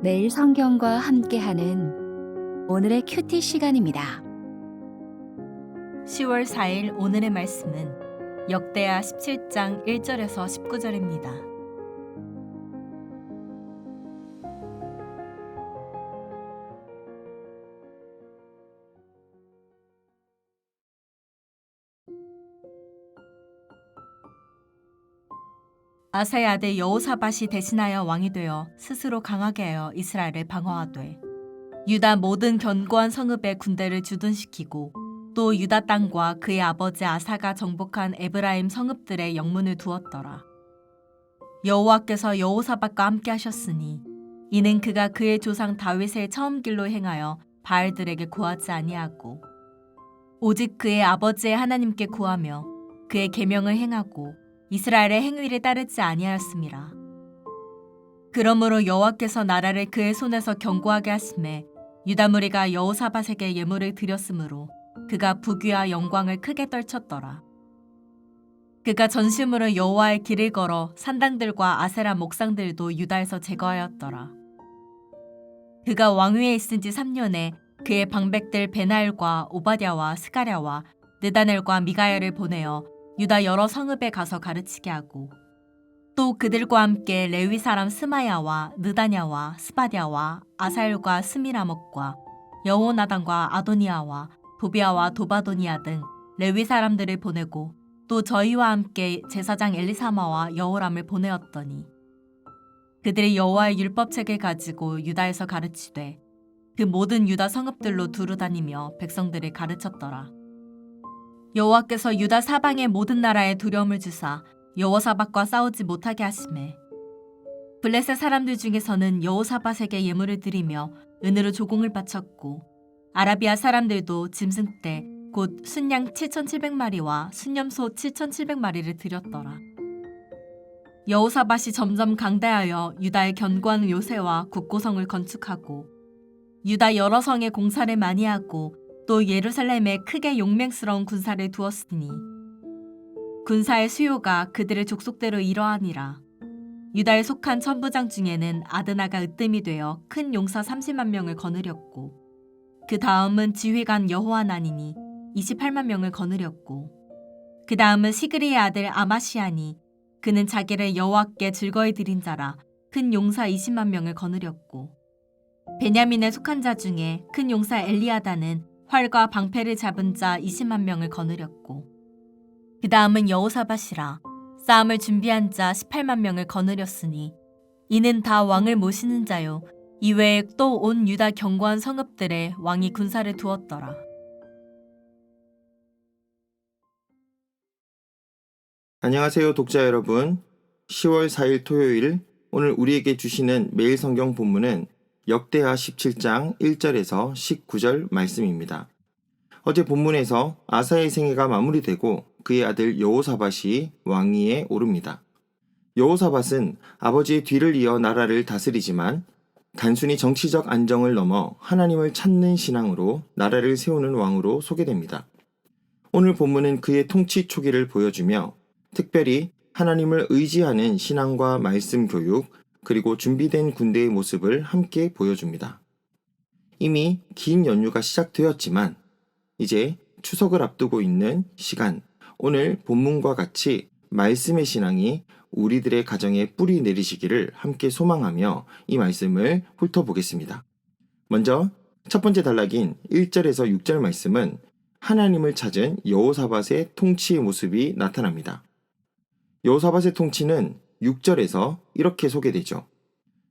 매일 성경과 함께하는 오늘의 큐티 시간입니다. 10월 4일 오늘의 말씀은 역대하 17장 1절에서 19절입니다. 아사의 아들 여호사밧이 대신하여 왕이 되어 스스로 강하게 하여 이스라엘을 방어하되 유다 모든 견고한 성읍에 군대를 주둔시키고 또 유다 땅과 그의 아버지 아사가 정복한 에브라임 성읍들의 영문을 두었더라. 여호와께서 여호사밧과 함께 하셨으니 이는 그가 그의 조상 다윗의 처음 길로 행하여 바알들에게 구하지 아니하고 오직 그의 아버지의 하나님께 구하며 그의 계명을 행하고 이스라엘의 행위를 따르지 아니하였음이라. 그러므로 여호와께서 나라를 그의 손에서 견고하게 하심에 유다 무리가 여호사밧에게 예물을 드렸으므로 그가 부귀와 영광을 크게 떨쳤더라. 그가 전심으로 여호와의 길을 걸어 산당들과 아세라 목상들도 유다에서 제거하였더라. 그가 왕위에 있은 지 3년에 그의 방백들 베나엘과 오바댜와 스가랴와 느다넬과 미가야를 보내어 유다 여러 성읍에 가서 가르치게 하고 또 그들과 함께 레위 사람 스마야와 느다냐와 스바댜와 아사엘과 스미라목과 여호나단과 아도니아와 도비아와 도바도니아 등 레위 사람들을 보내고 또 저희와 함께 제사장 엘리사마와 여호람을 보내었더니 그들이 여호와의 율법책을 가지고 유다에서 가르치되 그 모든 유다 성읍들로 두루 다니며 백성들을 가르쳤더라. 여호와께서 유다 사방의 모든 나라에 두려움을 주사 여호사밧과 싸우지 못하게 하시매 블레셋 사람들 중에서는 여호사밧에게 예물을 드리며 은으로 조공을 바쳤고 아라비아 사람들도 짐승떼 곧 순양 7,700마리와 순염소 7,700마리를 드렸더라. 여호사밧이 점점 강대하여 유다의 견고한 요새와 국고성을 건축하고 유다 여러 성에 공사를 많이 하고 또 예루살렘에 크게 용맹스러운 군사를 두었으니 군사의 수요가 그들의 족속대로 이러하니라. 유다에 속한 천부장 중에는 아드나가 으뜸이 되어 큰 용사 30만 명을 거느렸고 그 다음은 지휘관 여호하나니니 28만 명을 거느렸고 그 다음은 시그리의 아들 아마시아니 그는 자기를 여호와께 즐거이 드린 자라 큰 용사 20만 명을 거느렸고 베냐민에 속한 자 중에 큰 용사 엘리아다는 활과 방패를 잡은 자 20만 명을 거느렸고 그 다음은 여호사밧이라 싸움을 준비한 자 18만 명을 거느렸으니 이는 다 왕을 모시는 자요 이외에 또 온 유다 견고한 성읍들에 왕이 군사를 두었더라. 안녕하세요, 독자 여러분. 10월 4일 토요일 오늘 우리에게 주시는 매일 성경 본문은 역대하 17장 1절에서 19절 말씀입니다. 어제 본문에서 아사의 생애가 마무리되고 그의 아들 여호사밧이 왕위에 오릅니다. 여호사밧은 아버지의 뒤를 이어 나라를 다스리지만 단순히 정치적 안정을 넘어 하나님을 찾는 신앙으로 나라를 세우는 왕으로 소개됩니다. 오늘 본문은 그의 통치 초기를 보여주며 특별히 하나님을 의지하는 신앙과 말씀 교육 그리고 준비된 군대의 모습을 함께 보여줍니다. 이미 긴 연휴가 시작되었지만 이제 추석을 앞두고 있는 시간, 오늘 본문과 같이 말씀의 신앙이 우리들의 가정에 뿌리 내리시기를 함께 소망하며 이 말씀을 훑어보겠습니다. 먼저 첫 번째 단락인 1절에서 6절 말씀은 하나님을 찾은 여호사밧의 통치의 모습이 나타납니다. 여호사밧의 통치는 6절에서 이렇게 소개되죠.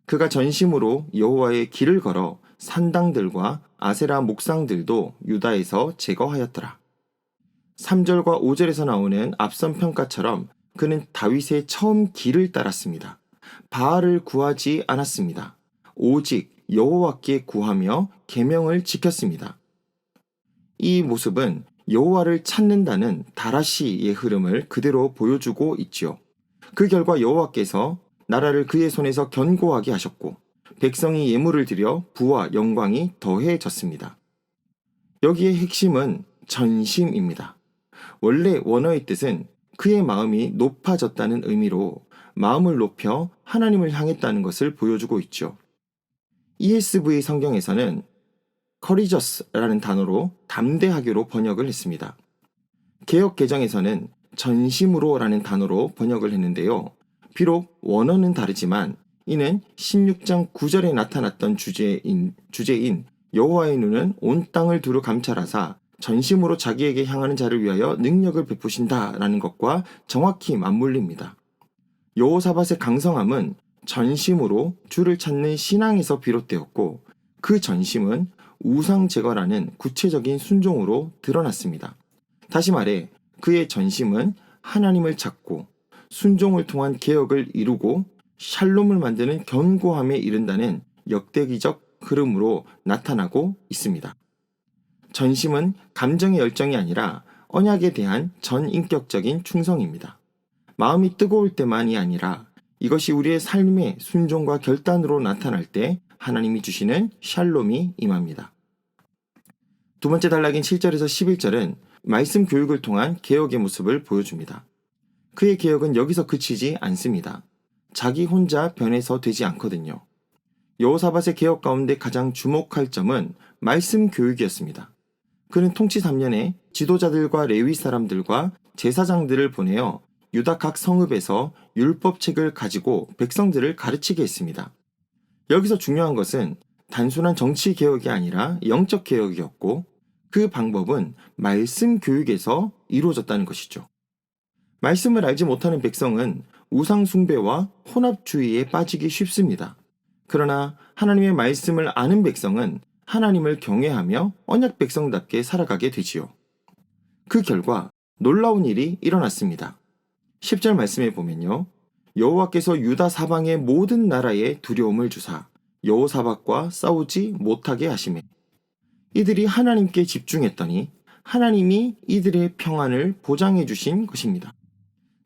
그가 전심으로 여호와의 길을 걸어 산당들과 아세라 목상들도 유다에서 제거하였더라. 3절과 5절에서 나오는 앞선 평가처럼 그는 다윗의 처음 길을 따랐습니다. 바알을 구하지 않았습니다. 오직 여호와께 구하며 계명을 지켰습니다. 이 모습은 여호와를 찾는다는 다라시의 흐름을 그대로 보여주고 있지요. 그 결과 여호와께서 나라를 그의 손에서 견고하게 하셨고 백성이 예물을 드려 부와 영광이 더해졌습니다. 여기에 핵심은 전심입니다. 원래 원어의 뜻은 그의 마음이 높아졌다는 의미로 마음을 높여 하나님을 향했다는 것을 보여주고 있죠. ESV 성경에서는 courageous라는 단어로 담대하게로 번역을 했습니다. 개역 개정에서는 전심으로라는 단어로 번역을 했는데요. 비록 원어는 다르지만 이는 16장 9절에 나타났던 주제인 여호와의 눈은 온 땅을 두루 감찰하사 전심으로 자기에게 향하는 자를 위하여 능력을 베푸신다라는 것과 정확히 맞물립니다. 여호사밧의 강성함은 전심으로 주를 찾는 신앙에서 비롯되었고 그 전심은 우상 제거라는 구체적인 순종으로 드러났습니다. 다시 말해 그의 전심은 하나님을 찾고 순종을 통한 개혁을 이루고 샬롬을 만드는 견고함에 이른다는 역대기적 흐름으로 나타나고 있습니다. 전심은 감정의 열정이 아니라 언약에 대한 전인격적인 충성입니다. 마음이 뜨거울 때만이 아니라 이것이 우리의 삶의 순종과 결단으로 나타날 때 하나님이 주시는 샬롬이 임합니다. 두 번째 단락인 7절에서 11절은 말씀 교육을 통한 개혁의 모습을 보여줍니다. 그의 개혁은 여기서 그치지 않습니다. 자기 혼자 변해서 되지 않거든요. 여호사밧의 개혁 가운데 가장 주목할 점은 말씀 교육이었습니다. 그는 통치 3년에 지도자들과 레위 사람들과 제사장들을 보내어 유다 각 성읍에서 율법책을 가지고 백성들을 가르치게 했습니다. 여기서 중요한 것은 단순한 정치 개혁이 아니라 영적 개혁이었고 그 방법은 말씀 교육에서 이루어졌다는 것이죠. 말씀을 알지 못하는 백성은 우상 숭배와 혼합주의에 빠지기 쉽습니다. 그러나 하나님의 말씀을 아는 백성은 하나님을 경외하며 언약 백성답게 살아가게 되지요. 그 결과 놀라운 일이 일어났습니다. 10절 말씀에 보면요. 여호와께서 유다 사방의 모든 나라에 두려움을 주사 여호사밧과 싸우지 못하게 하시매 이들이 하나님께 집중했더니 하나님이 이들의 평안을 보장해 주신 것입니다.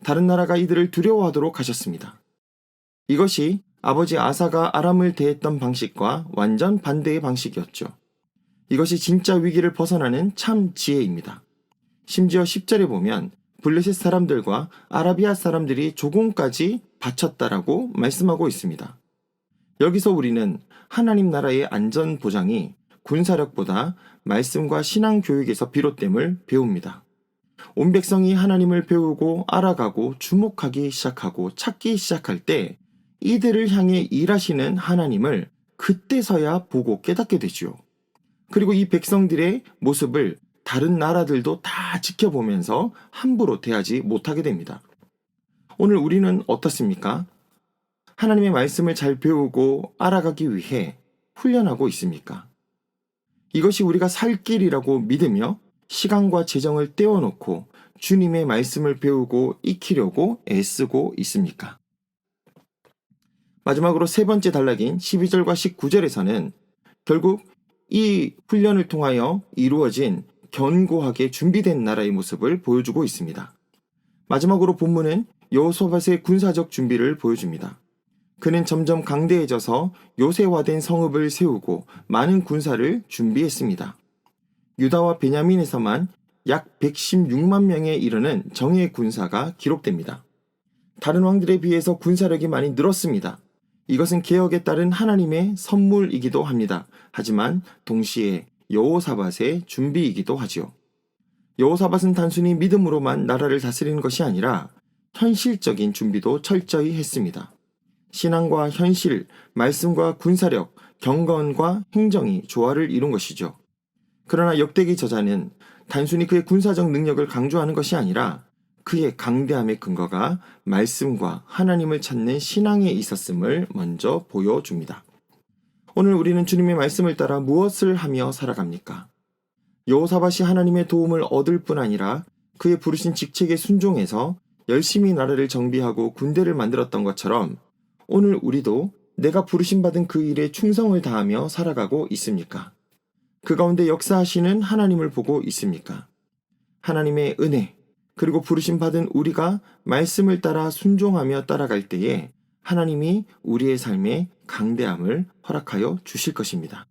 다른 나라가 이들을 두려워하도록 하셨습니다. 이것이 아버지 아사가 아람을 대했던 방식과 완전 반대의 방식이었죠. 이것이 진짜 위기를 벗어나는 참 지혜입니다. 심지어 10절에 보면 블레셋 사람들과 아라비아 사람들이 조공까지 바쳤다라고 말씀하고 있습니다. 여기서 우리는 하나님 나라의 안전 보장이 군사력보다 말씀과 신앙 교육에서 비롯됨을 배웁니다. 온 백성이 하나님을 배우고 알아가고 주목하기 시작하고 찾기 시작할 때 이들을 향해 일하시는 하나님을 그때서야 보고 깨닫게 되지요. 그리고 이 백성들의 모습을 다른 나라들도 다 지켜보면서 함부로 대하지 못하게 됩니다. 오늘 우리는 어떻습니까? 하나님의 말씀을 잘 배우고 알아가기 위해 훈련하고 있습니까? 이것이 우리가 살 길이라고 믿으며 시간과 재정을 떼어놓고 주님의 말씀을 배우고 익히려고 애쓰고 있습니까? 마지막으로 세 번째 단락인 12절과 19절에서는 결국 이 훈련을 통하여 이루어진 견고하게 준비된 나라의 모습을 보여주고 있습니다. 마지막으로 본문은 여호사밧의 군사적 준비를 보여줍니다. 그는 점점 강대해져서 요새화된 성읍을 세우고 많은 군사를 준비했습니다. 유다와 베냐민에서만 약 116만 명에 이르는 정예 군사가 기록됩니다. 다른 왕들에 비해서 군사력이 많이 늘었습니다. 이것은 개혁에 따른 하나님의 선물이기도 합니다. 하지만 동시에 여호사밧의 준비이기도 하지요. 여호사밧은 단순히 믿음으로만 나라를 다스리는 것이 아니라 현실적인 준비도 철저히 했습니다. 신앙과 현실, 말씀과 군사력, 경건과 행정이 조화를 이룬 것이죠. 그러나 역대기 저자는 단순히 그의 군사적 능력을 강조하는 것이 아니라 그의 강대함의 근거가 말씀과 하나님을 찾는 신앙에 있었음을 먼저 보여줍니다. 오늘 우리는 주님의 말씀을 따라 무엇을 하며 살아갑니까? 여호사밧이 하나님의 도움을 얻을 뿐 아니라 그의 부르신 직책에 순종해서 열심히 나라를 정비하고 군대를 만들었던 것처럼 오늘 우리도 내가 부르심받은 그 일에 충성을 다하며 살아가고 있습니까? 그 가운데 역사하시는 하나님을 보고 있습니까? 하나님의 은혜, 그리고 부르심받은 우리가 말씀을 따라 순종하며 따라갈 때에 하나님이 우리의 삶에 강대함을 허락하여 주실 것입니다.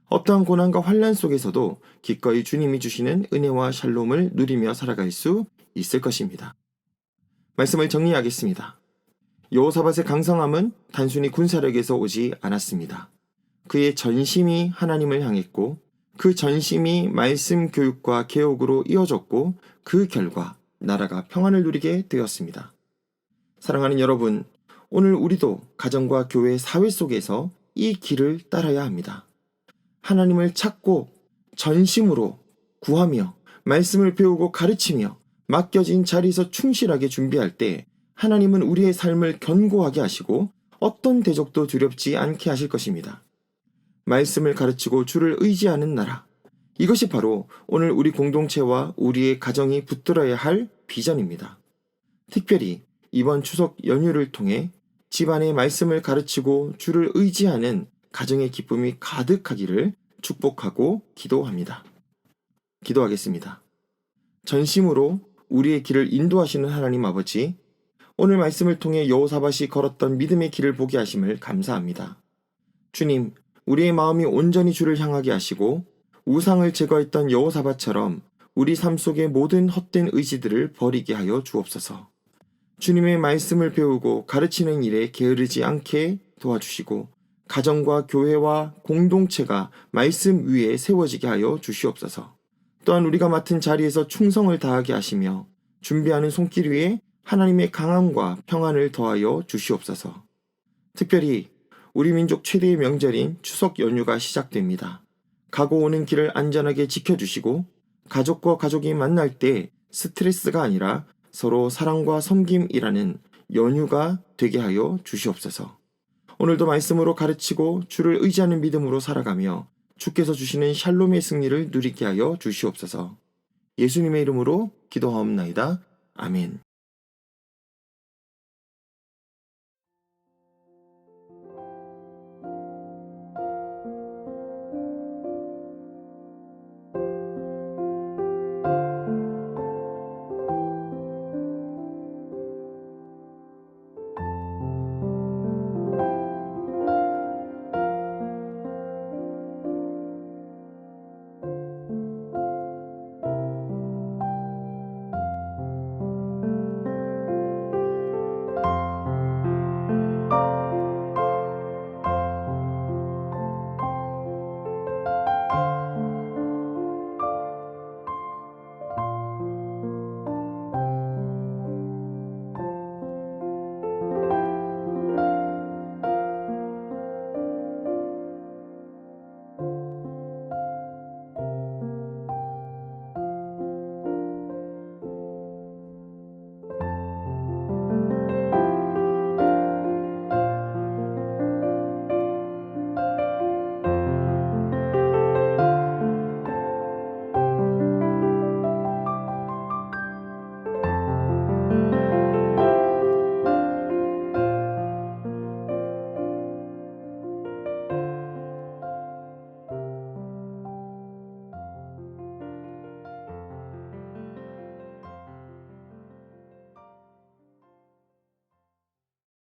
어떠한 고난과 환난 속에서도 기꺼이 주님이 주시는 은혜와 샬롬을 누리며 살아갈 수 있을 것입니다. 말씀을 정리하겠습니다. 여호사밧의 강성함은 단순히 군사력에서 오지 않았습니다. 그의 전심이 하나님을 향했고 그 전심이 말씀 교육과 개혁으로 이어졌고 그 결과 나라가 평안을 누리게 되었습니다. 사랑하는 여러분, 오늘 우리도 가정과 교회, 사회 속에서 이 길을 따라야 합니다. 하나님을 찾고 전심으로 구하며 말씀을 배우고 가르치며 맡겨진 자리에서 충실하게 준비할 때 하나님은 우리의 삶을 견고하게 하시고 어떤 대적도 두렵지 않게 하실 것입니다. 말씀을 가르치고 주를 의지하는 나라. 이것이 바로 오늘 우리 공동체와 우리의 가정이 붙들어야 할 비전입니다. 특별히 이번 추석 연휴를 통해 집안의 말씀을 가르치고 주를 의지하는 가정의 기쁨이 가득하기를 축복하고 기도합니다. 기도하겠습니다. 전심으로 우리의 길을 인도하시는 하나님 아버지, 오늘 말씀을 통해 여호사밧이 걸었던 믿음의 길을 보게 하심을 감사합니다. 주님, 우리의 마음이 온전히 주를 향하게 하시고 우상을 제거했던 여호사밧처럼 우리 삶 속의 모든 헛된 의지들을 버리게 하여 주옵소서. 주님의 말씀을 배우고 가르치는 일에 게으르지 않게 도와주시고 가정과 교회와 공동체가 말씀 위에 세워지게 하여 주시옵소서. 또한 우리가 맡은 자리에서 충성을 다하게 하시며 준비하는 손길 위에 하나님의 강함과 평안을 더하여 주시옵소서. 특별히 우리 민족 최대의 명절인 추석 연휴가 시작됩니다. 가고 오는 길을 안전하게 지켜주시고 가족과 가족이 만날 때 스트레스가 아니라 서로 사랑과 섬김이라는 연휴가 되게 하여 주시옵소서. 오늘도 말씀으로 가르치고 주를 의지하는 믿음으로 살아가며 주께서 주시는 샬롬의 승리를 누리게 하여 주시옵소서. 예수님의 이름으로 기도하옵나이다. 아멘.